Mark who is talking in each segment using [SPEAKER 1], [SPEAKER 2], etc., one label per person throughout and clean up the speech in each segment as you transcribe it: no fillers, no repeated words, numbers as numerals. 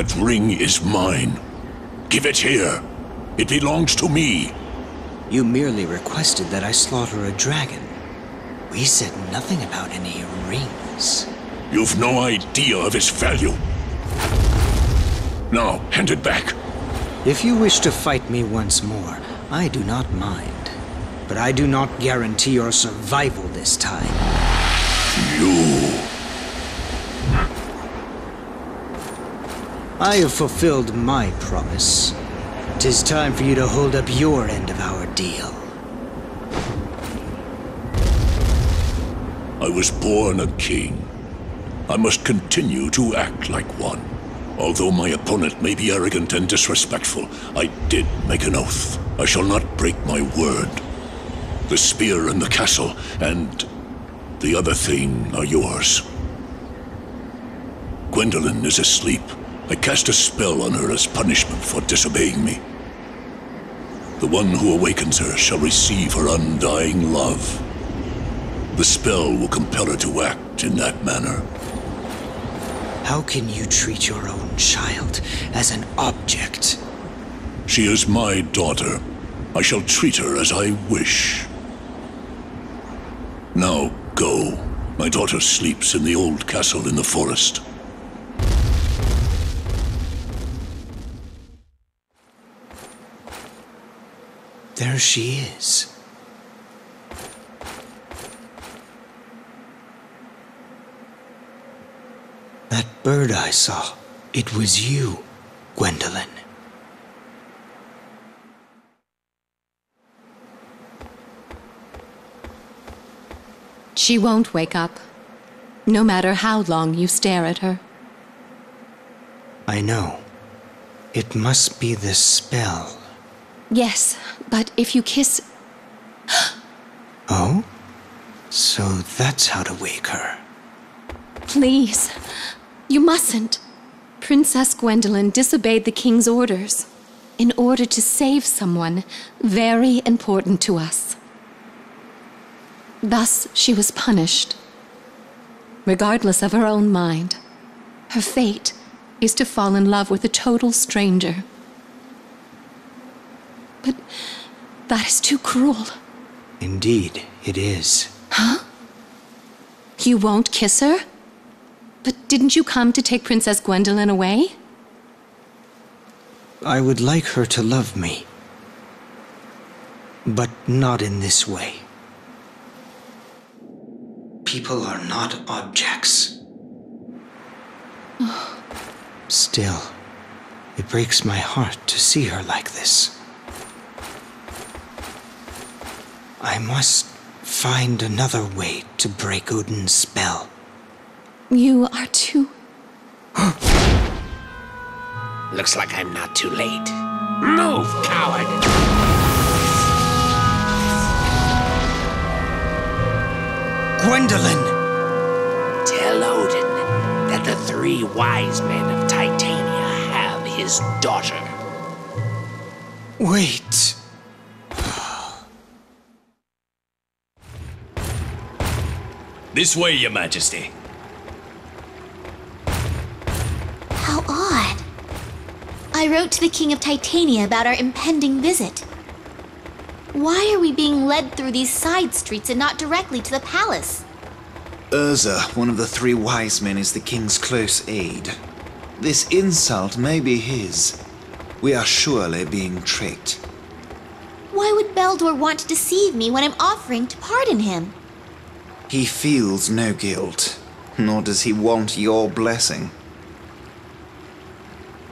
[SPEAKER 1] That ring is mine. Give it here. It belongs to me.
[SPEAKER 2] You merely requested that I slaughter a dragon. We said nothing about any rings.
[SPEAKER 1] You've no idea of its value. Now, hand it back.
[SPEAKER 2] If you wish to fight me once more, I do not mind. But I do not guarantee your survival this time.
[SPEAKER 1] You...
[SPEAKER 2] I have fulfilled my promise. 'Tis time for you to hold up your end of our deal.
[SPEAKER 1] I was born a king. I must continue to act like one. Although my opponent may be arrogant and disrespectful, I did make an oath. I shall not break my word. The spear and the castle, and the other thing are yours. Gwendolyn is asleep. I cast a spell on her as punishment for disobeying me. The one who awakens her shall receive her undying love. The spell will compel her to act in that manner.
[SPEAKER 2] How can you treat your own child as an object?
[SPEAKER 1] She is my daughter. I shall treat her as I wish. Now, go. My daughter sleeps in the old castle in the forest.
[SPEAKER 2] There she is. That bird I saw, it was you, Gwendolyn.
[SPEAKER 3] She won't wake up, no matter how long you stare at her.
[SPEAKER 2] I know. It must be the spell.
[SPEAKER 3] Yes, but if you kiss...
[SPEAKER 2] Oh? So that's how to wake her.
[SPEAKER 3] Please, you mustn't. Princess Gwendolyn disobeyed the king's orders in order to save someone very important to us. Thus, she was punished. Regardless of her own mind, her fate is to fall in love with a total stranger. But that is too cruel.
[SPEAKER 2] Indeed, it is.
[SPEAKER 3] Huh? You won't kiss her? But didn't you come to take Princess Gwendolyn away?
[SPEAKER 2] I would like her to love me. But not in this way. People are not objects. Still, it breaks my heart to see her like this. I must find another way to break Odin's spell.
[SPEAKER 3] You are too...
[SPEAKER 4] Looks like I'm not too late. Move, coward!
[SPEAKER 2] Gwendolyn!
[SPEAKER 4] Tell Odin that the 3 wise men of Titania have his daughter.
[SPEAKER 2] Wait.
[SPEAKER 5] This way, Your Majesty.
[SPEAKER 6] How odd. I wrote to the King of Titania about our impending visit. Why are we being led through these side streets and not directly to the palace?
[SPEAKER 7] Urza, one of the 3 wise men, is the king's close aide. This insult may be his. We are surely being tricked.
[SPEAKER 6] Why would Beldor want to deceive me when I'm offering to pardon him?
[SPEAKER 7] He feels no guilt, nor does he want your blessing.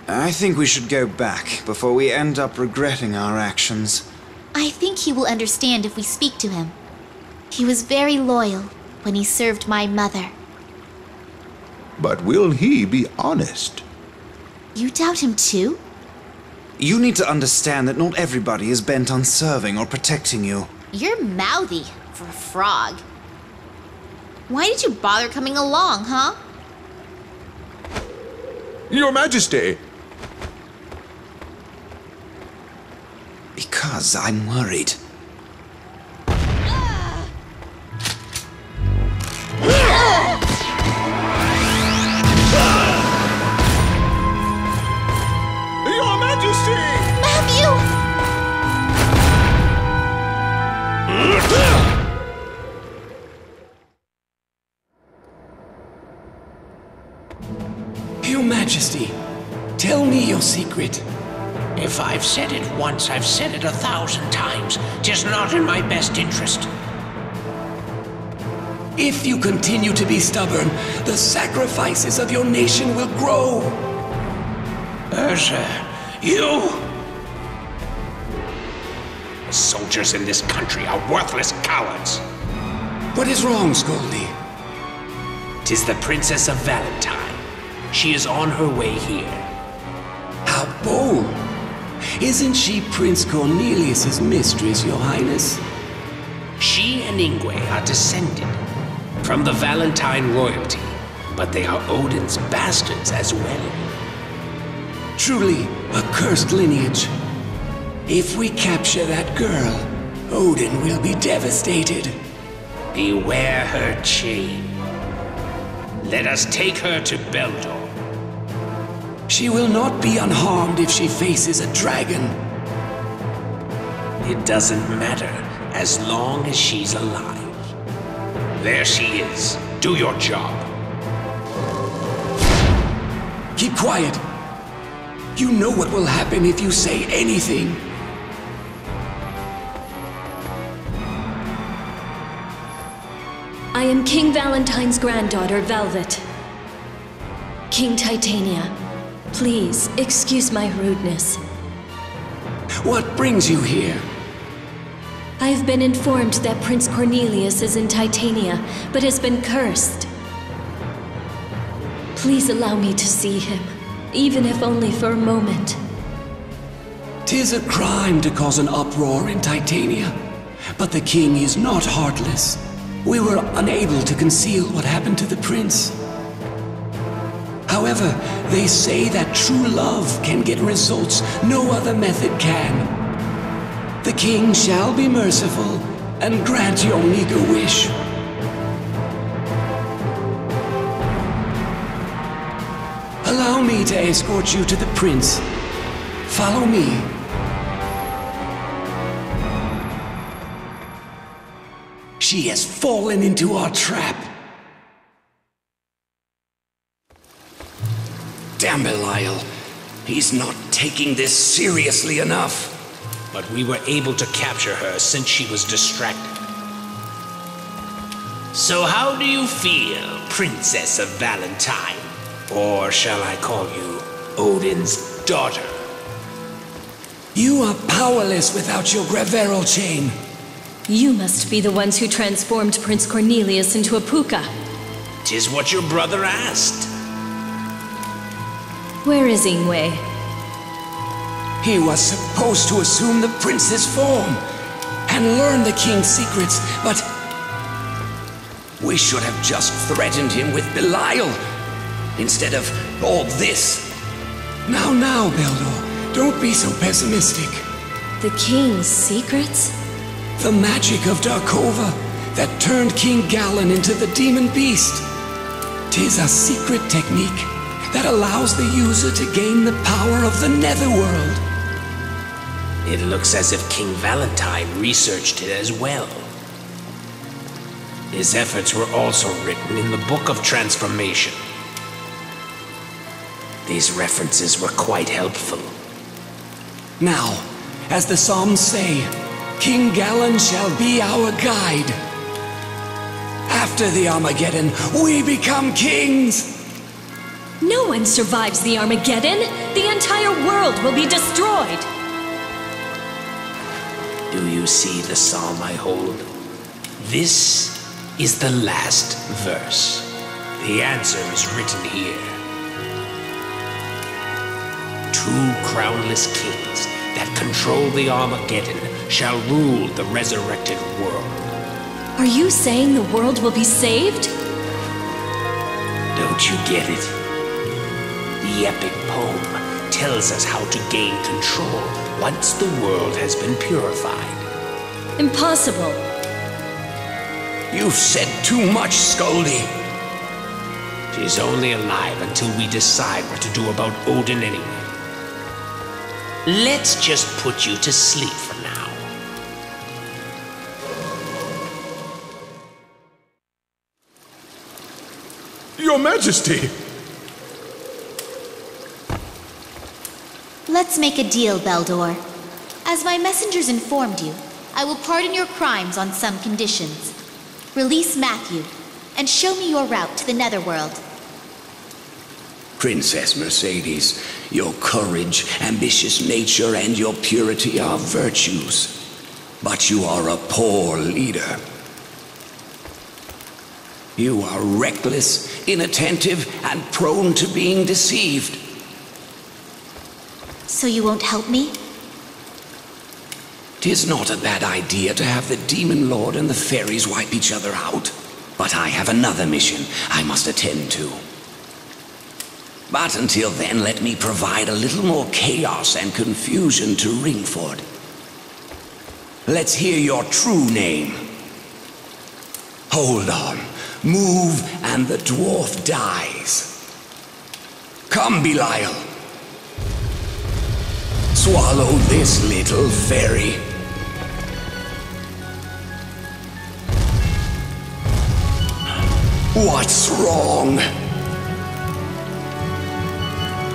[SPEAKER 7] I think we should go back before we end up regretting our actions.
[SPEAKER 6] I think he will understand if we speak to him. He was very loyal when he served my mother.
[SPEAKER 8] But will he be honest?
[SPEAKER 6] You doubt him too?
[SPEAKER 7] You need to understand that not everybody is bent on serving or protecting you.
[SPEAKER 6] You're mouthy for a frog. Why did you bother coming along, huh?
[SPEAKER 8] Your Majesty!
[SPEAKER 7] Because I'm worried.
[SPEAKER 9] Tell me your secret.
[SPEAKER 4] If I've said it once, I've said it 1,000 times. 'Tis not in my best interest.
[SPEAKER 9] If you continue to be stubborn, the sacrifices of your nation will grow.
[SPEAKER 4] Ursa, you... Soldiers in this country are worthless cowards.
[SPEAKER 9] What is wrong, Scoldy?
[SPEAKER 4] 'Tis the Princess of Valentine. She is on her way here.
[SPEAKER 9] How bold! Isn't she Prince Cornelius's mistress, Your Highness?
[SPEAKER 4] She and Ingwe are descended from the Valentine royalty, but they are Odin's bastards as well.
[SPEAKER 9] Truly a cursed lineage. If we capture that girl, Odin will be devastated.
[SPEAKER 4] Beware her chain. Let us take her to Beldor.
[SPEAKER 9] She will not be unharmed if she faces a dragon.
[SPEAKER 4] It doesn't matter as long as she's alive. There she is. Do your job.
[SPEAKER 9] Keep quiet. You know what will happen if you say anything.
[SPEAKER 10] I am King Valentine's granddaughter, Velvet. King Titania, please excuse my rudeness.
[SPEAKER 9] What brings you here?
[SPEAKER 10] I have been informed that Prince Cornelius is in Titania, but has been cursed. Please allow me to see him, even if only for a moment.
[SPEAKER 9] 'Tis a crime to cause an uproar in Titania, but the king is not heartless. We were unable to conceal what happened to the prince. However, they say that true love can get results no other method can. The king shall be merciful and grant your meager wish. Allow me to escort you to the prince. Follow me. She has fallen into our trap. Damn Belial. He's not taking this seriously enough.
[SPEAKER 4] But we were able to capture her since she was distracted. So how do you feel, Princess of Valentine? Or shall I call you Odin's daughter?
[SPEAKER 9] You are powerless without your Graveral chain.
[SPEAKER 10] You must be the ones who transformed Prince Cornelius into a puka.
[SPEAKER 4] 'Tis what your brother asked.
[SPEAKER 10] Where is Ingwe?
[SPEAKER 9] He was supposed to assume the prince's form and learn the king's secrets, but we should have just threatened him with Belial instead of all this. Now, Beldor, don't be so pessimistic.
[SPEAKER 10] The king's secrets?
[SPEAKER 9] The magic of Darkova that turned King Gallen into the demon beast. 'Tis a secret technique that allows the user to gain the power of the netherworld.
[SPEAKER 4] It looks as if King Valentine researched it as well. His efforts were also written in the Book of Transformation. These references were quite helpful.
[SPEAKER 9] Now, as the Psalms say, King Gallen shall be our guide. After the Armageddon, we become kings!
[SPEAKER 10] No one survives the Armageddon! The entire world will be destroyed!
[SPEAKER 4] Do you see the psalm I hold? This is the last verse. The answer is written here. Two crownless kings that control the Armageddon shall rule the resurrected world.
[SPEAKER 10] Are you saying the world will be saved?
[SPEAKER 4] Don't you get it? The epic poem tells us how to gain control once the world has been purified.
[SPEAKER 10] Impossible.
[SPEAKER 9] You've said too much, Scoldy.
[SPEAKER 4] She's only alive until we decide what to do about Odin anyway. Let's just put you to sleep for now.
[SPEAKER 8] Your Majesty!
[SPEAKER 6] Let's make a deal, Beldor. As my messengers informed you, I will pardon your crimes on some conditions. Release Matthew, and show me your route to the Netherworld.
[SPEAKER 9] Princess Mercedes, your courage, ambitious nature, and your purity are virtues. But you are a poor leader. You are reckless, inattentive, and prone to being deceived.
[SPEAKER 6] So you won't help me?
[SPEAKER 9] 'Tis not a bad idea to have the Demon Lord and the fairies wipe each other out. But I have another mission I must attend to. But until then, let me provide a little more chaos and confusion to Ringford. Let's hear your true name. Hold on. Move, and the dwarf dies. Come, Belial. Swallow this, little fairy. What's wrong?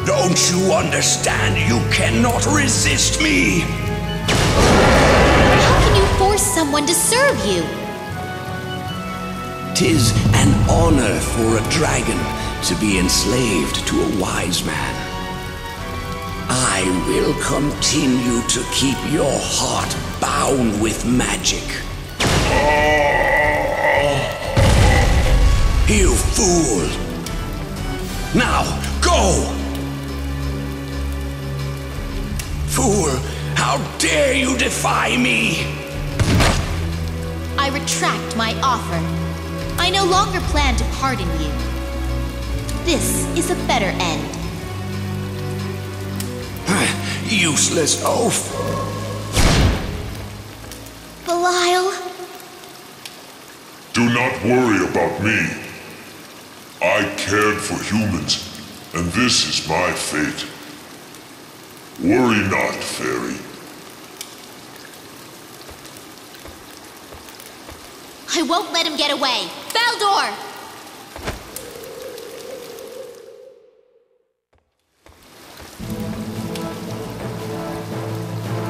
[SPEAKER 9] Don't you understand? You cannot resist me!
[SPEAKER 6] How can you force someone to serve you?
[SPEAKER 9] 'Tis an honor for a dragon to be enslaved to a wise man. I will continue to keep your heart bound with magic. You fool! Now, go! Fool, how dare you defy me?
[SPEAKER 6] I retract my offer. I no longer plan to pardon you. This is a better end.
[SPEAKER 9] Useless oaf.
[SPEAKER 6] Belial?
[SPEAKER 11] Do not worry about me. I cared for humans, and this is my fate. Worry not, fairy.
[SPEAKER 6] I won't let him get away. Beldor!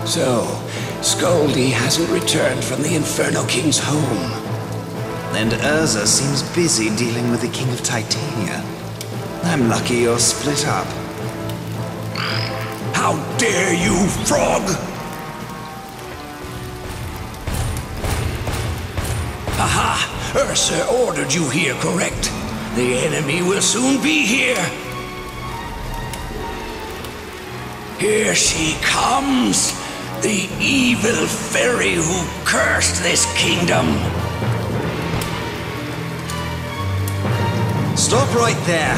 [SPEAKER 9] So, Scoldy hasn't returned from the Inferno King's home.
[SPEAKER 7] And Urza seems busy dealing with the King of Titania. I'm lucky you're split up.
[SPEAKER 9] How dare you, frog! Aha! Ursa ordered you here, correct? The enemy will soon be here. Here she comes, the evil fairy who cursed this kingdom.
[SPEAKER 7] Stop right there!